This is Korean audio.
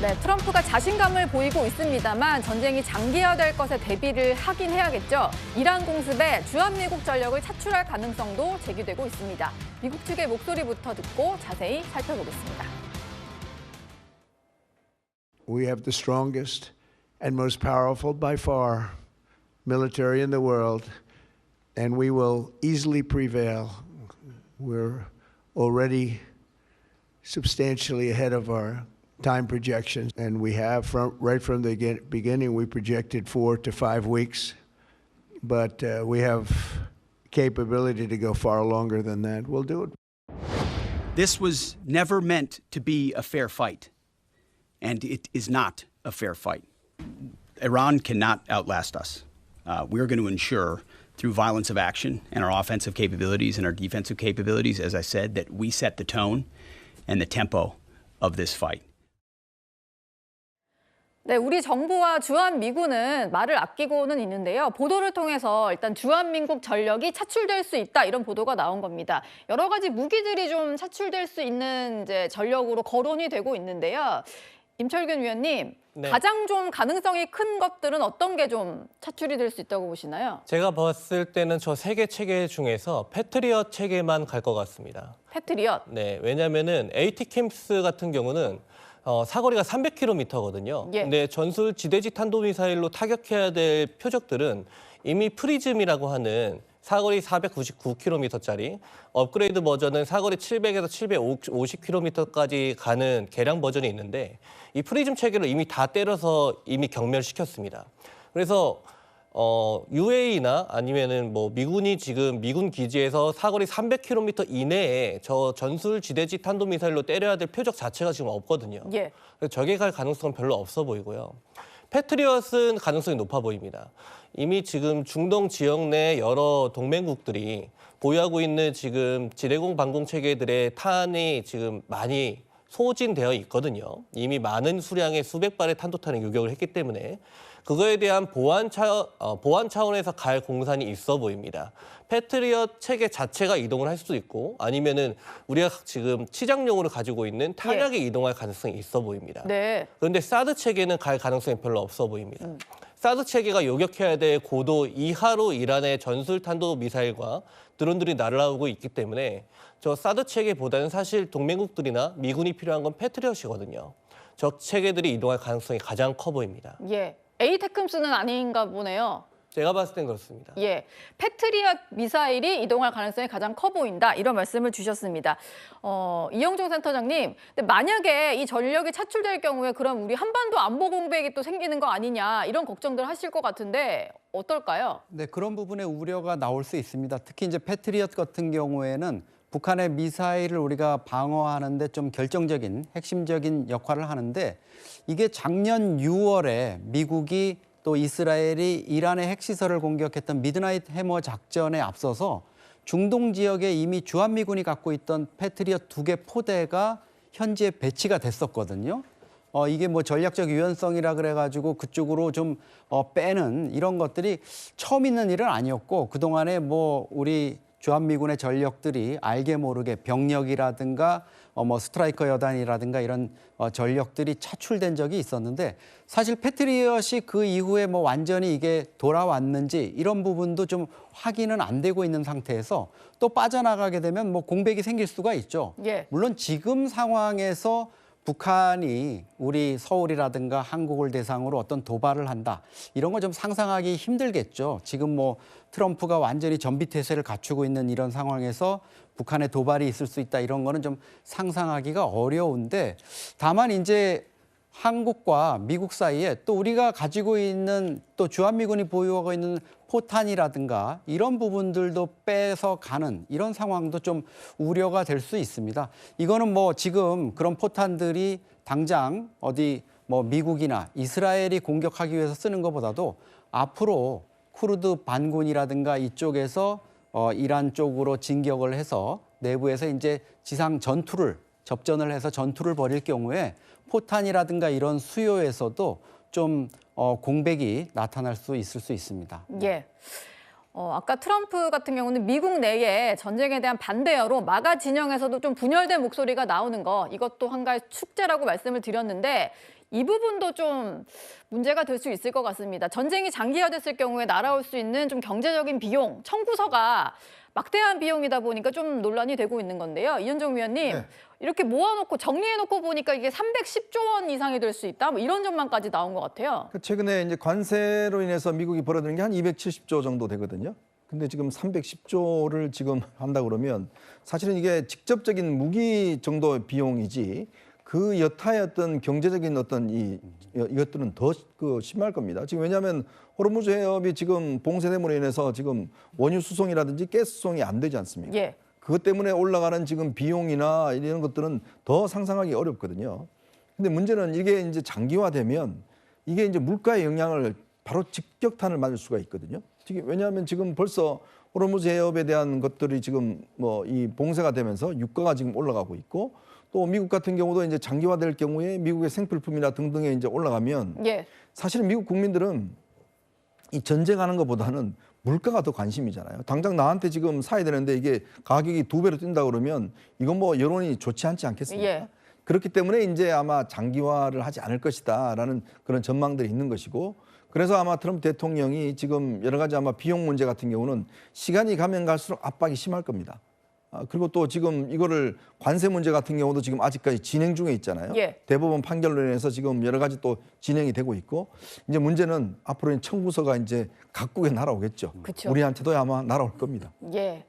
네, 트럼프가 자신감을 보이고 있습니다만 전쟁이 장기화될 것에 대비를 하긴 해야겠죠. 이란 공습에 주한미국 전력을 차출할 가능성도 제기되고 있습니다. 미국 측의 목소리부터 듣고 자세히 살펴보겠습니다. We have the strongest and most powerful by far military in the world, and we will easily prevail. We're already substantially ahead of our time projections, and we have right from the beginning we projected 4 to 5 weeks, but we have capability to go far longer than that. We'll do it. This was never meant to be a fair fight, and it is not a fair fight. Iran cannot outlast us. We're going to ensure through violence of action and our offensive capabilities and our defensive capabilities, as I said, that we set the tone and the tempo of this fight. 네, 우리 정부와 주한미군은 말을 아끼고는 있는데요. 보도를 통해서 일단 주한미국 전력이 차출될 수 있다 이런 보도가 나온 겁니다. 여러 가지 무기들이 좀 차출될 수 있는 이제 전력으로 거론이 되고 있는데요. 임철균 위원님, 네. 가장 좀 가능성이 큰 것들은 어떤 게 좀 차출이 될 수 있다고 보시나요? 제가 봤을 때는 저 세 개 체계 중에서 패트리엇 체계만 갈 것 같습니다. 패트리엇. 네, 왜냐면은 ATACMS 같은 경우는 사거리가 300km거든요. 예. 근데 전술 지대지 탄도미사일로 타격해야 될 표적들은 이미 프리즘이라고 하는 사거리 499km짜리, 업그레이드 버전은 사거리 700에서 750km까지 가는 개량 버전이 있는데 이 프리즘 체계를 이미 다 때려서 이미 경멸시켰습니다. 그래서 UAE나 아니면은 뭐 미군이 지금 미군 기지에서 사거리 300km 이내에 저 전술 지대지 탄도미사일로 때려야 될 표적 자체가 지금 없거든요. 예. 그래서 저게 갈 가능성은 별로 없어 보이고요. 패트리엇은 가능성이 높아 보입니다. 이미 지금 중동 지역 내 여러 동맹국들이 보유하고 있는 지금 지대공 방공 체계들의 탄이 지금 많이 소진되어 있거든요. 이미 많은 수량의 수백 발의 탄도탄을 유격을 했기 때문에 그거에 대한 보안 차원에서 갈 공산이 있어 보입니다. 패트리엇 체계 자체가 이동을 할 수도 있고 아니면은 우리가 지금 치장용으로 가지고 있는 탄약이 이동할 가능성이 있어 보입니다. 네. 그런데 사드 체계는 갈 가능성이 별로 없어 보입니다. 사드 체계가 요격해야 될 고도 이하로 이란의 전술 탄도 미사일과 드론들이 날아오고 있기 때문에 저 사드 체계보다는 사실 동맹국들이나 미군이 필요한 건 패트리엇이거든요. 저 체계들이 이동할 가능성이 가장 커 보입니다. 예. ATACMS는 아닌가 보네요. 제가 봤을 땐 그렇습니다. 예, 패트리엇 미사일이 이동할 가능성이 가장 커 보인다 이런 말씀을 주셨습니다. 이영종 센터장님, 근데 만약에 이 전력이 차출될 경우에 그럼 우리 한반도 안보 공백이 또 생기는 거 아니냐 이런 걱정들 하실 것 같은데 어떨까요? 네, 그런 부분에 우려가 나올 수 있습니다. 특히 이제 패트리엇 같은 경우에는 북한의 미사일을 우리가 방어하는데 좀 결정적인 핵심적인 역할을 하는데 이게 작년 6월에 미국이 또 이스라엘이 이란의 핵시설을 공격했던 미드나잇 해머 작전에 앞서서 중동 지역에 이미 주한미군이 갖고 있던 패트리엇 2개 포대가 현지에 배치가 됐었거든요. 이게 뭐 전략적 유연성이라 그래가지고 그쪽으로 좀 빼는 이런 것들이 처음 있는 일은 아니었고 그동안에 뭐 우리 주한미군의 전력들이 알게 모르게 병력이라든가 뭐 스트라이커 여단이라든가 이런 전력들이 차출된 적이 있었는데 사실 패트리엇이 그 이후에 뭐 완전히 이게 돌아왔는지 이런 부분도 좀 확인은 안 되고 있는 상태에서 또 빠져나가게 되면 뭐 공백이 생길 수가 있죠. 예. 물론 지금 상황에서 북한이 우리 서울이라든가 한국을 대상으로 어떤 도발을 한다. 이런 거 좀 상상하기 힘들겠죠. 지금 뭐 트럼프가 완전히 전비태세를 갖추고 있는 이런 상황에서 북한의 도발이 있을 수 있다. 이런 거는 좀 상상하기가 어려운데 다만 이제 한국과 미국 사이에 또 우리가 가지고 있는 또 주한미군이 보유하고 있는 포탄이라든가 이런 부분들도 뺏어가는 이런 상황도 좀 우려가 될 수 있습니다. 이거는 뭐 지금 그런 포탄들이 당장 어디 뭐 미국이나 이스라엘이 공격하기 위해서 쓰는 것보다도 앞으로 쿠르드 반군이라든가 이쪽에서 이란 쪽으로 진격을 해서 내부에서 이제 지상 접전을 해서 전투를 벌일 경우에 포탄이라든가 이런 수요에서도 좀 공백이 나타날 수 있을 수 있습니다. 예. 아까 트럼프 같은 경우는 미국 내에 전쟁에 대한 반대 여론, 마가 진영에서도 좀 분열된 목소리가 나오는 거, 이것도 한 가지 축제라고 말씀을 드렸는데 이 부분도 좀 문제가 될 수 있을 것 같습니다. 전쟁이 장기화됐을 경우에 날아올 수 있는 좀 경제적인 비용, 청구서가 막대한 비용이다 보니까 좀 논란이 되고 있는 건데요. 이현정 위원님, 네. 이렇게 모아놓고 정리해놓고 보니까 이게 310조 원 이상이 될 수 있다, 뭐 이런 전망까지 나온 것 같아요. 최근에 이제 관세로 인해서 미국이 벌어들인 게 한 270조 정도 되거든요. 근데 지금 310조를 지금 한다 그러면 사실은 이게 직접적인 무기 정도 비용이지 그 여타의 어떤 경제적인 어떤 이것들은 더 심할 겁니다. 지금 왜냐하면 호르무즈 해협이 지금 봉쇄됨으로 인해서 지금 원유 수송이라든지 가스 수송이 안 되지 않습니까? 예. 그것 때문에 올라가는 지금 비용이나 이런 것들은 더 상상하기 어렵거든요. 근데 문제는 이게 이제 장기화되면 이게 이제 물가의 영향을 바로 직격탄을 맞을 수가 있거든요. 왜냐하면 지금 벌써 호르무즈 해협에 대한 것들이 지금 뭐 이 봉쇄가 되면서 유가가 지금 올라가고 있고 또 미국 같은 경우도 이제 장기화될 경우에 미국의 생필품이나 등등에 이제 올라가면 예. 사실은 미국 국민들은 이 전쟁하는 것보다는 물가가 더 관심이잖아요. 당장 나한테 지금 사야 되는데 이게 가격이 2배로 뛴다 그러면 이건 뭐 여론이 좋지 않지 않겠습니까? 예. 그렇기 때문에 이제 아마 장기화를 하지 않을 것이다라는 그런 전망들이 있는 것이고 그래서 아마 트럼프 대통령이 지금 여러 가지 아마 비용 문제 같은 경우는 시간이 가면 갈수록 압박이 심할 겁니다. 그리고 또 지금 이거를 관세 문제 같은 경우도 지금 아직까지 진행 중에 있잖아요. 예. 대법원 판결로 인해서 지금 여러 가지 또 진행이 되고 있고 이제 문제는 앞으로는 청구서가 이제 각국에 날아오겠죠. 그쵸. 우리한테도 아마 날아올 겁니다. 예.